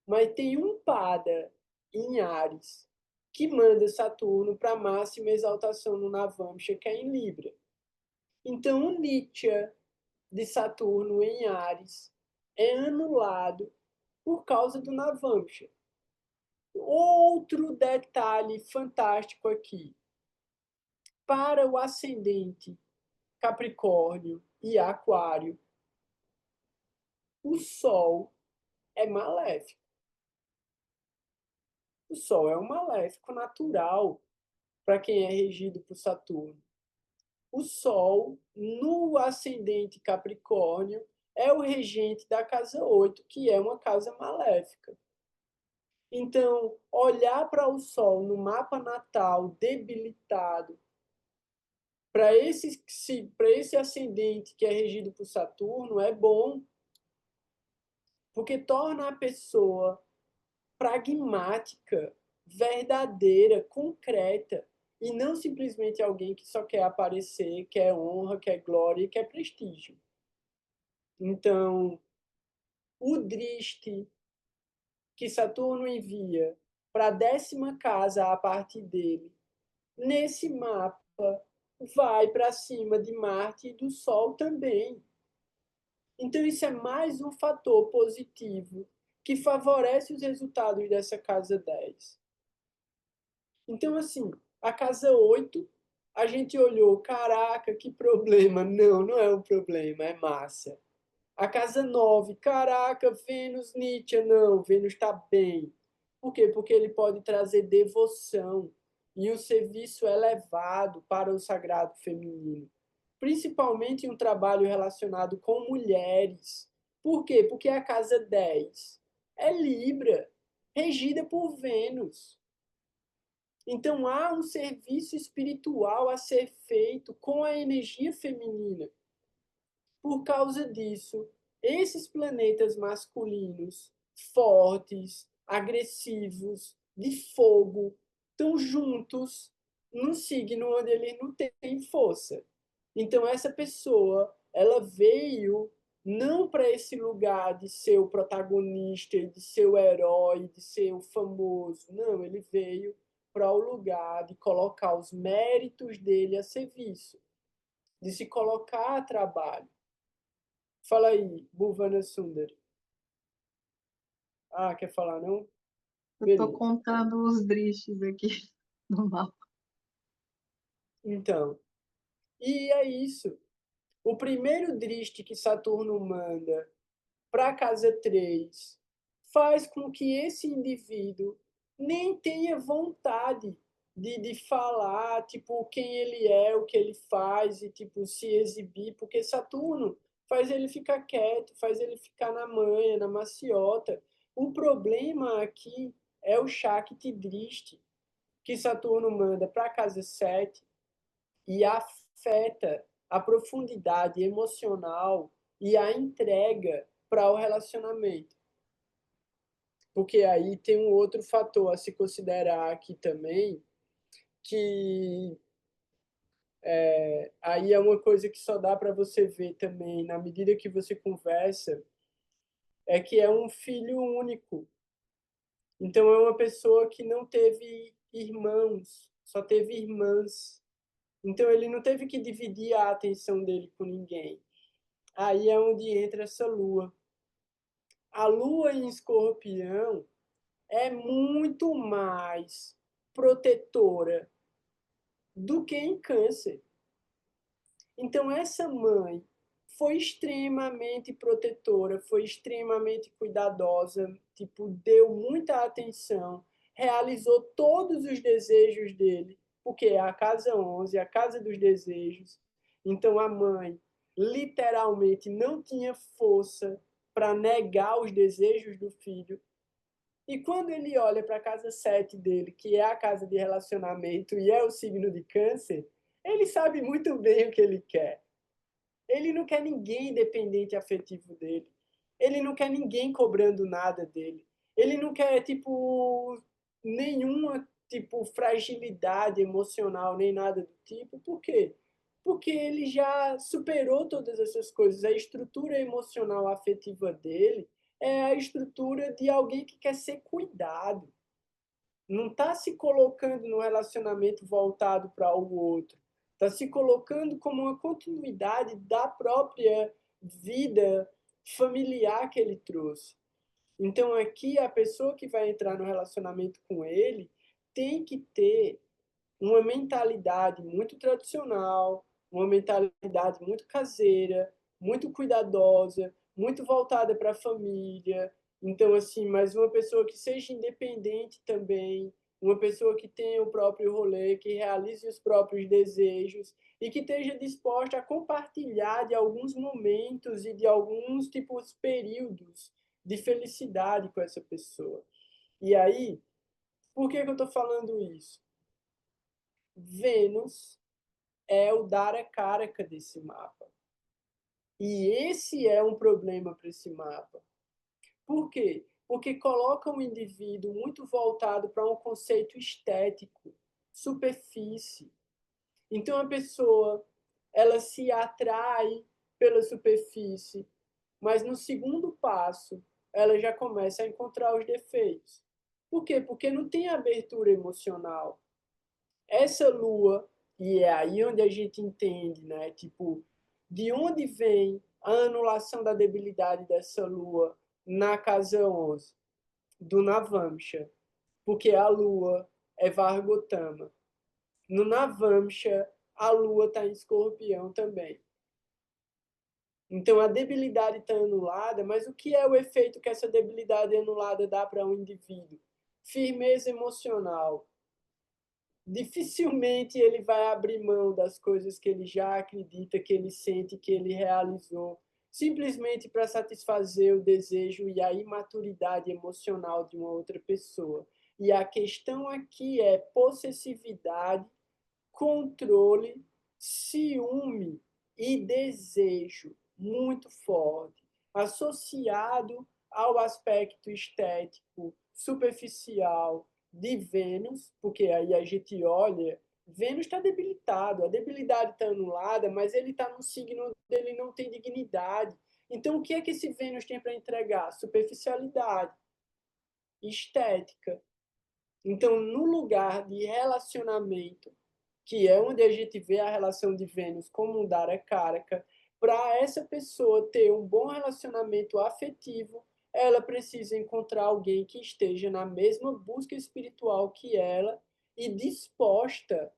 mas tem um pada em Áries que manda Saturno para a máxima exaltação no Navamsha, que é em Libra. Então, o Nietzsche de Saturno em Áries é anulado por causa do Navamsha. Outro detalhe fantástico aqui. Para o ascendente Capricórnio e Aquário, o Sol é maléfico. O Sol é um maléfico natural para quem é regido por Saturno. O Sol, no ascendente Capricórnio, é o regente da casa 8, que é uma casa maléfica. Então, olhar para o Sol no mapa natal debilitado, para esse ascendente que é regido por Saturno, é bom, porque torna a pessoa pragmática, verdadeira, concreta, e não simplesmente alguém que só quer aparecer, quer honra, quer glória e quer prestígio. Então, o Drishti que Saturno envia para a 10ª casa a partir dele, nesse mapa, vai para cima de Marte e do Sol também. Então, isso é mais um fator positivo que favorece os resultados dessa casa 10. Então, assim, a casa 8, a gente olhou, caraca, que problema. Não, não é um problema, é massa. A casa 9, caraca, Vênus, Nietzsche, não, Vênus está bem. Por quê? Porque ele pode trazer devoção e um serviço elevado para o sagrado feminino. Principalmente em um trabalho relacionado com mulheres. Por quê? Porque a casa 10 é Libra. regida por Vênus. Então, há um serviço espiritual a ser feito com a energia feminina. Por causa disso, esses planetas masculinos, fortes, agressivos, de fogo, estão juntos num signo onde ele não tem força. Então, essa pessoa, ela veio não para esse lugar de ser o protagonista, de ser o herói, de ser o famoso. Não, ele veio para o lugar de colocar os méritos dele a serviço, de se colocar a trabalho. Fala aí, Bhuvana Sundar. Ah, quer falar não? Eu tô Beleza. contando os drishtis aqui no mapa. Então, e é isso. O primeiro driste que Saturno manda para a casa 3 faz com que esse indivíduo nem tenha vontade de falar, tipo, quem ele é, o que ele faz e, tipo, se exibir, porque Saturno faz ele ficar quieto, faz ele ficar na manha, na maciota. O problema aqui é o Shakti Drishti, que Saturno manda para a casa 7 e afeta a profundidade emocional e a entrega para o relacionamento. Porque aí tem um outro fator a se considerar aqui também, que aí é uma coisa que só dá para você ver também na medida que você conversa, é que é um filho único. Então é uma pessoa que não teve irmãos, só teve irmãs. Então ele não teve que dividir a atenção dele com ninguém. Aí é onde entra essa lua. A lua em Escorpião é muito mais protetora do que em Câncer. Então, essa mãe foi extremamente protetora, foi extremamente cuidadosa, tipo, deu muita atenção, realizou todos os desejos dele, porque é a casa 11, a casa dos desejos. Então, a mãe literalmente não tinha força para negar os desejos do filho. E quando ele olha para a casa 7 dele, que é a casa de relacionamento e é o signo de Câncer, ele sabe muito bem o que ele quer. Ele não quer ninguém dependente afetivo dele. Ele não quer ninguém cobrando nada dele. Ele não quer, tipo, nenhuma, tipo, fragilidade emocional, nem nada do tipo. Por quê? Porque ele já superou todas essas coisas. A estrutura emocional afetiva dele é a estrutura de alguém que quer ser cuidado. Não está se colocando no relacionamento voltado para o outro. Está se colocando como uma continuidade da própria vida familiar que ele trouxe. Então, aqui, a pessoa que vai entrar no relacionamento com ele tem que ter uma mentalidade muito tradicional, uma mentalidade muito caseira, muito cuidadosa, muito voltada para a família. Então, assim, mas uma pessoa que seja independente também, uma pessoa que tenha o próprio rolê, que realize os próprios desejos e que esteja disposta a compartilhar de alguns momentos e de alguns tipos períodos de felicidade com essa pessoa. E aí, por que eu estou falando isso? Vênus é o Dara Karaka desse mapa. E esse é um problema para esse mapa. Por quê? Porque coloca um indivíduo muito voltado para um conceito estético, superfície. Então a pessoa, ela se atrai pela superfície, mas no segundo passo, ela já começa a encontrar os defeitos. Por quê? Porque não tem abertura emocional. Essa lua, e é aí onde a gente entende, né? Tipo, de onde vem a anulação da debilidade dessa lua na casa 11? Do Navamsha, porque a lua é Vargotama. No Navamsha, a lua está em Escorpião também. Então, a debilidade está anulada, mas o que é o efeito que essa debilidade anulada dá para um indivíduo? Firmeza emocional. Dificilmente ele vai abrir mão das coisas que ele já acredita, que ele sente, que ele realizou. simplesmente para satisfazer o desejo e a imaturidade emocional de uma outra pessoa. E a questão aqui é possessividade, controle, ciúme e desejo muito forte, associado ao aspecto estético superficial de Vênus, porque aí a gente olha, Vênus está debilitado, a debilidade está anulada, mas ele está no signo dele, não tem dignidade. Então, o que é que esse Vênus tem para entregar? Superficialidade, estética. Então, no lugar de relacionamento, que é onde a gente vê a relação de Vênus como um Dara Karaka, para essa pessoa ter um bom relacionamento afetivo, ela precisa encontrar alguém que esteja na mesma busca espiritual que ela e disposta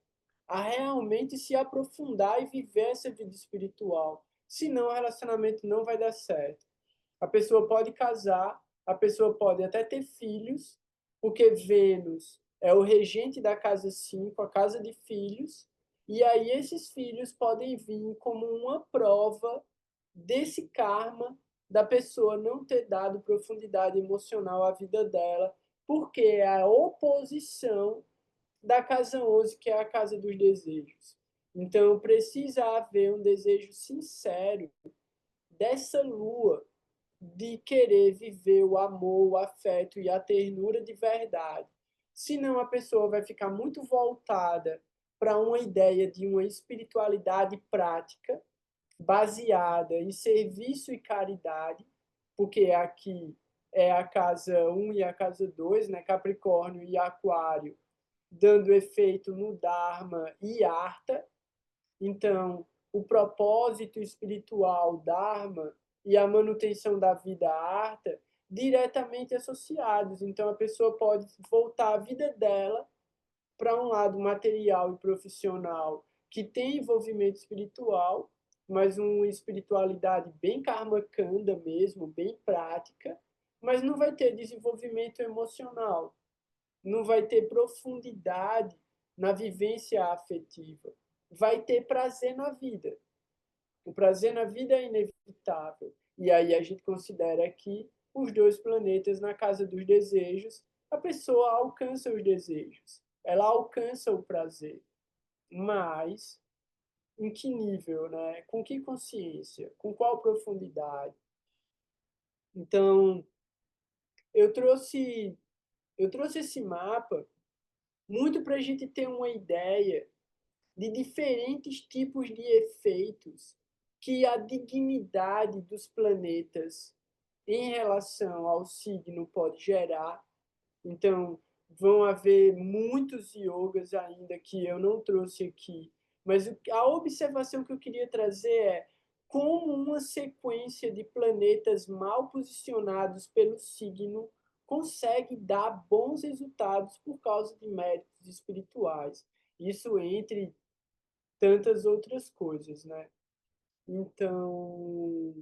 a realmente se aprofundar e viver essa vida espiritual. Senão, o relacionamento não vai dar certo. A pessoa pode casar, a pessoa pode até ter filhos, porque Vênus é o regente da casa 5, a casa de filhos, e aí esses filhos podem vir como uma prova desse karma da pessoa não ter dado profundidade emocional à vida dela, porque é a oposição da casa 11, que é a casa dos desejos. Então, precisa haver um desejo sincero dessa lua de querer viver o amor, o afeto e a ternura de verdade. Senão a pessoa vai ficar muito voltada para uma ideia de uma espiritualidade prática, baseada em serviço e caridade, porque aqui é a casa 1 e a casa 2, né? Capricórnio e Aquário, dando efeito no Dharma e Artha. Então, o propósito espiritual, Dharma, e a manutenção da vida Artha, diretamente associados. Então, a pessoa pode voltar a vida dela para um lado material e profissional que tem envolvimento espiritual, mas uma espiritualidade bem karma kanda mesmo, bem prática, mas não vai ter desenvolvimento emocional, não vai ter profundidade na vivência afetiva, vai ter prazer na vida. O prazer na vida é inevitável. E aí a gente considera que os dois planetas na casa dos desejos, a pessoa alcança os desejos, ela alcança o prazer. Mas em que nível, né? Com que consciência? Com qual profundidade? Então, eu trouxe esse mapa muito para a gente ter uma ideia de diferentes tipos de efeitos que a dignidade dos planetas em relação ao signo pode gerar. Então, vão haver muitos yogas ainda que eu não trouxe aqui, mas a observação que eu queria trazer é como uma sequência de planetas mal posicionados pelo signo consegue dar bons resultados por causa de méritos espirituais. Isso entre tantas outras coisas, né? Então,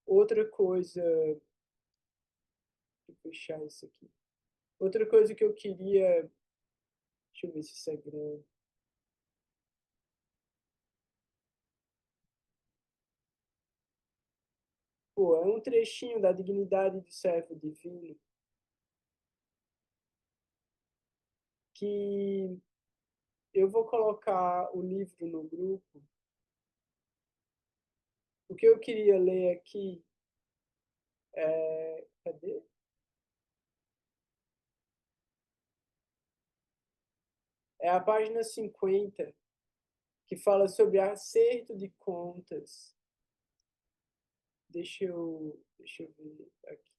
outra coisa, deixa eu fechar isso aqui. Outra coisa que eu queria, deixa eu ver se isso é grande. Pô, é um trechinho da dignidade do servo divino que eu vou colocar o livro no grupo. O que eu queria ler aqui é, cadê? É a página 50, que fala sobre acerto de contas. Deixa eu ver aqui.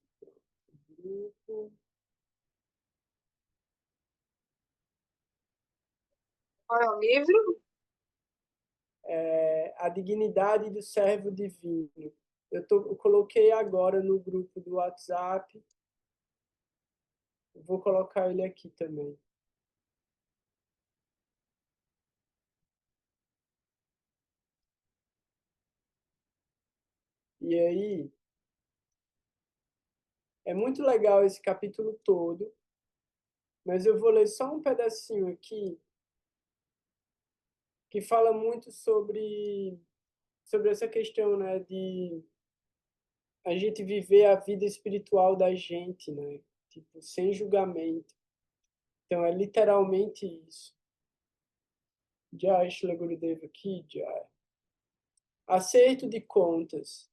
Grupo. Qual é o livro? A dignidade do servo divino. Eu coloquei agora no grupo do WhatsApp. Vou colocar ele aqui também. E aí, é muito legal esse capítulo todo, mas eu vou ler só um pedacinho aqui que fala muito sobre sobre essa questão, né, de a gente viver a vida espiritual da gente, né, tipo, sem julgamento. Então, é literalmente isso. Jai Shri Gurudeva Ki Jai. Acerto de contas.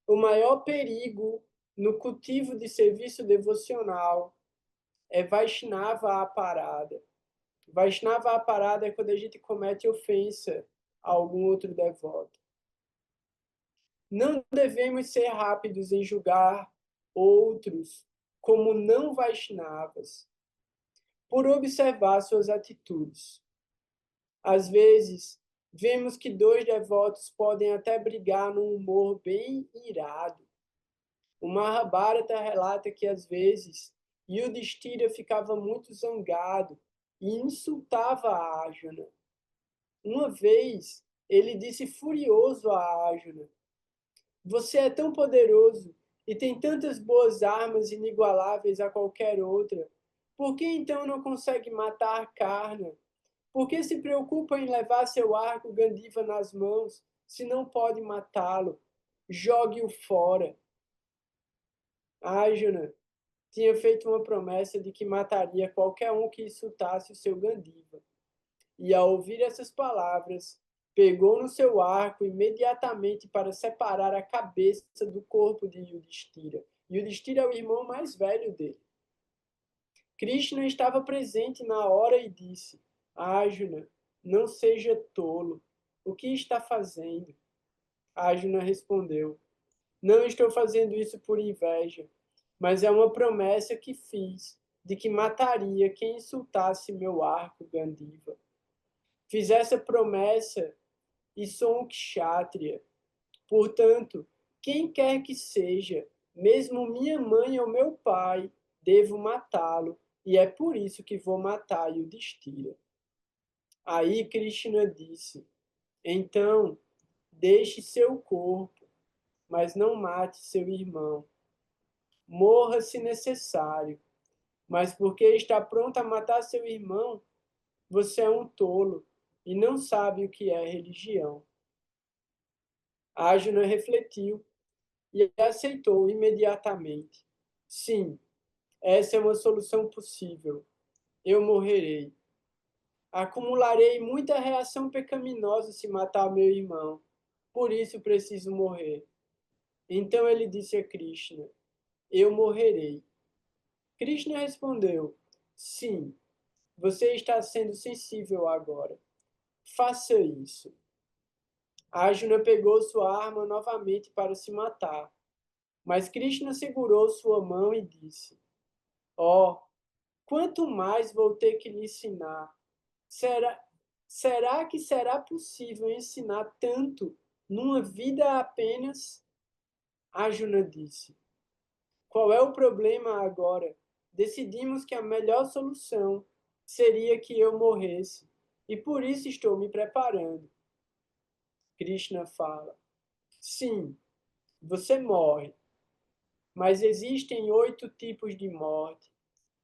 O maior perigo no cultivo de serviço devocional é Vaishnava aparada. Vaishnava aparada é quando a gente comete ofensa a algum outro devoto. Não devemos ser rápidos em julgar outros como não Vaishnavas, por observar suas atitudes. Às vezes, vemos que dois devotos podem até brigar num humor bem irado. O Mahabharata relata que, às vezes, Yudhishthira ficava muito zangado e insultava a Arjuna. Uma vez, ele disse furioso a Arjuna: "Você é tão poderoso e tem tantas boas armas inigualáveis a qualquer outra. Por que então não consegue matar Karna? Por que se preocupa em levar seu arco Gandiva nas mãos, se não pode matá-lo? Jogue-o fora." Arjuna tinha feito uma promessa de que mataria qualquer um que insultasse o seu Gandiva. E ao ouvir essas palavras, pegou no seu arco imediatamente para separar a cabeça do corpo de Yudhishthira. Yudhishthira é o irmão mais velho dele. Krishna estava presente na hora e disse: "Arjuna, não seja tolo. O que está fazendo?" Arjuna respondeu: "Não estou fazendo isso por inveja, mas é uma promessa que fiz de que mataria quem insultasse meu arco Gandiva. Fiz essa promessa e sou um kshatriya. Portanto, quem quer que seja, mesmo minha mãe ou meu pai, devo matá-lo, e é por isso que vou matar Yudhishthira." Aí Krishna disse: "Então, deixe seu corpo, mas não mate seu irmão. Morra se necessário, mas porque está pronto a matar seu irmão, você é um tolo e não sabe o que é religião." Arjuna refletiu e aceitou imediatamente. Sim, essa é uma solução possível. Eu morrerei. Acumularei muita reação pecaminosa se matar meu irmão. Por isso preciso morrer. Então ele disse a Krishna: "Eu morrerei." Krishna respondeu: "Sim, você está sendo sensível agora. Faça isso." Arjuna pegou sua arma novamente para se matar, mas Krishna segurou sua mão e disse: "Oh, quanto mais vou ter que lhe ensinar? Será que será possível ensinar tanto numa vida apenas?" Arjuna disse: "Qual é o problema agora? Decidimos que a melhor solução seria que eu morresse, e por isso estou me preparando." Krishna fala: "Sim, você morre, mas existem 8 tipos de morte,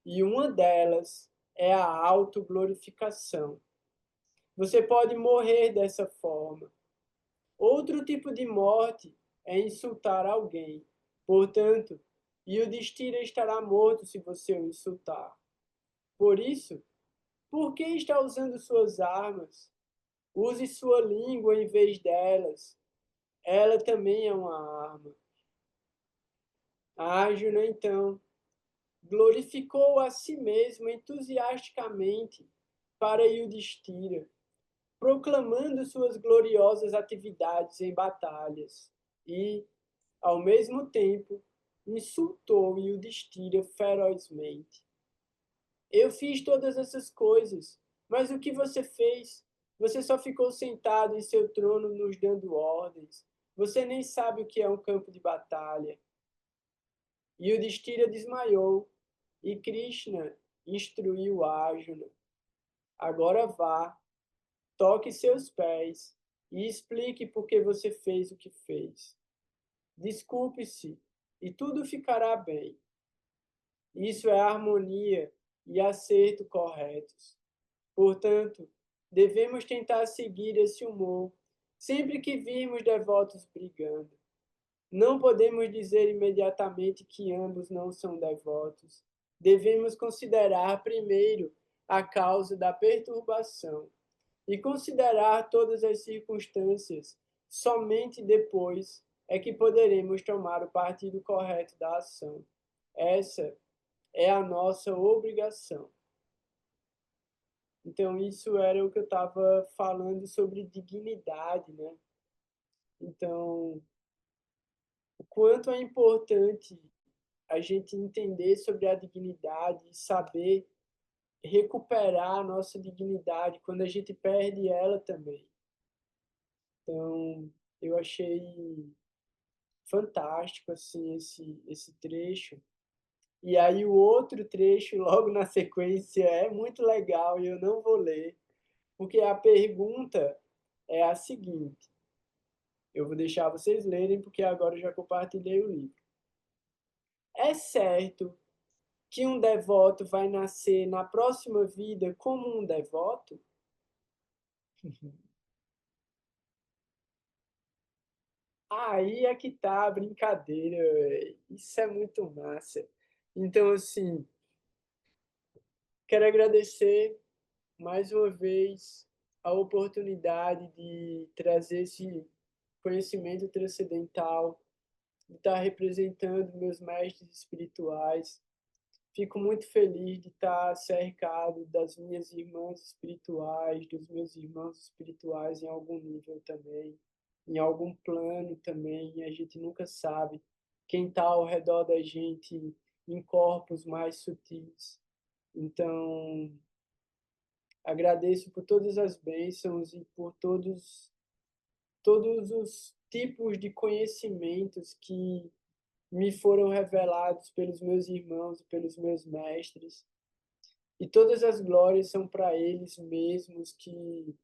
e uma delas é a autoglorificação. Você pode morrer dessa forma. Outro tipo de morte é insultar alguém. Portanto, Yudhishthira estará morto se você o insultar. Por isso, por que está usando suas armas? Use sua língua em vez delas. Ela também é uma arma." Arjuna, então, glorificou a si mesmo entusiasticamente para Yudhishthira, proclamando suas gloriosas atividades em batalhas e, ao mesmo tempo, insultou Yudhishthira ferozmente. "Eu fiz todas essas coisas, mas o que você fez? Você só ficou sentado em seu trono nos dando ordens. Você nem sabe o que é um campo de batalha." Yudhishthira desmaiou e Krishna instruiu Arjuna: "Agora vá, toque seus pés e explique por que você fez o que fez. Desculpe-se e tudo ficará bem." Isso é harmonia e acerto corretos. Portanto, devemos tentar seguir esse humor Sempre que virmos devotos brigando, não podemos dizer imediatamente que ambos não são devotos. Devemos considerar primeiro a causa da perturbação e considerar todas as circunstâncias. Somente depois é que poderemos tomar o partido correto da ação. Essa é a nossa obrigação. Então, isso era o que eu estava falando sobre dignidade, né? Então, o quanto é importante a gente entender sobre a dignidade e saber recuperar a nossa dignidade quando a gente perde ela também. Então, eu achei fantástico assim esse trecho. E aí o outro trecho logo na sequência é muito legal e eu não vou ler, porque a pergunta é a seguinte. Eu vou deixar vocês lerem porque agora eu já compartilhei o livro. É certo que um devoto vai nascer na próxima vida como um devoto? Aí é que tá a brincadeira, véi. Isso é muito massa. Então, assim, quero agradecer mais uma vez a oportunidade de trazer esse conhecimento transcendental, de estar representando meus mestres espirituais. Fico muito feliz de estar cercado das minhas irmãs espirituais, dos meus irmãos espirituais em algum nível também, em algum plano também. A gente nunca sabe quem está ao redor da gente em corpos mais sutis. Então, agradeço por todas as bênçãos e por todos os tipos de conhecimentos que me foram revelados pelos meus irmãos e pelos meus mestres. E todas as glórias são para eles mesmos que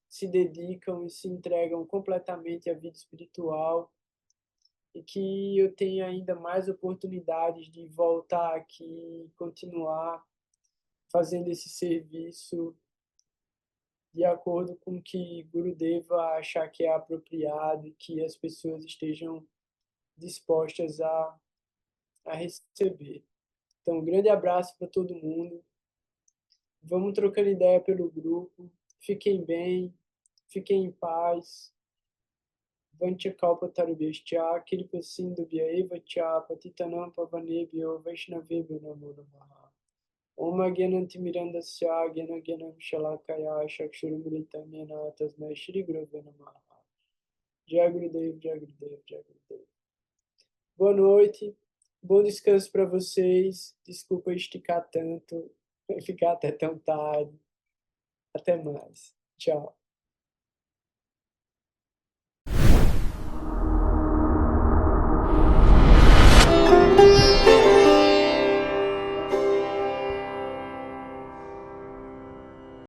se dedicam e se entregam completamente à vida espiritual e que eu tenha ainda mais oportunidades de voltar aqui e continuar fazendo esse serviço de acordo com o que Gurudeva achar que é apropriado e que as pessoas estejam dispostas a receber. Então, um grande abraço para todo mundo. Vamos trocando ideia pelo grupo. Fiquem bem, fiquem em paz. Vanchakalpa tarubhyascha, kiripasindubhya eva cha, patitanam pavanebhyo, vaishnavebhyo namo namaha. Om Gyanantimirandasya Gyana Gyanam Shalakaya Chakshurumilitam Yena Tasmai Shri Gurave Namaha. Jai Gurudev, Jai Gurudev, Jai Gurudev. Boa noite, bom descanso para vocês. Desculpa esticar tanto, ficar até tão tarde. Até mais. Tchau.